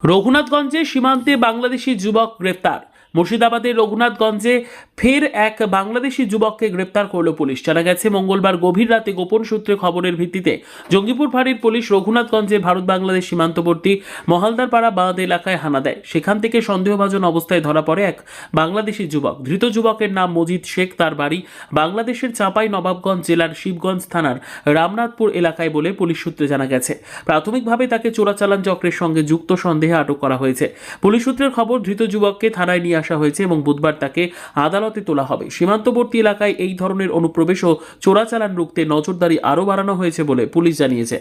রঘুনাথগঞ্জে সীমান্তে বাংলাদেশি যুবক গ্রেপ্তার। মুর্শিদাবাদের রঘুনাথগঞ্জে ফের এক বাংলাদেশি যুবককে গ্রেপ্তার করল পুলিশ। জানা গেছে, মঙ্গলবার গভীর রাতে গোপন সূত্রে খবরের ভিত্তিতে জঙ্গিপুর ফাঁড়ির পুলিশ রঘুনাথগঞ্জে ভারত বাংলাদেশ সীমান্তবর্তী মহালদারপাড়া বাঁধ এলাকায় হানা দেয়। সেখান থেকে সন্দেহভাজন অবস্থায় ধরা পড়ে এক বাংলাদেশি যুবক। ধৃত যুবকের নাম মজিদ শেখ। তার বাড়ি বাংলাদেশের চাঁপাই নবাবগঞ্জ জেলার শিবগঞ্জ থানার রামনাথপুর এলাকায় বলে পুলিশ সূত্রে জানা গেছে। প্রাথমিকভাবে তাকে চোরাচালান চক্রের সঙ্গে যুক্ত সন্দেহে আটক করা হয়েছে। পুলিশ সূত্রের খবর, ধৃত যুবককে থানায় নিয়ে আসা হয়েছে এবং বুধবার তাকে আদালতে তোলা হবে। সীমান্তবর্তী এলাকায় এই ধরনের অনুপ্রবেশ ও চোরাচালান রুখতে নজরদারি আরও বাড়ানো হয়েছে বলে পুলিশ জানিয়েছে।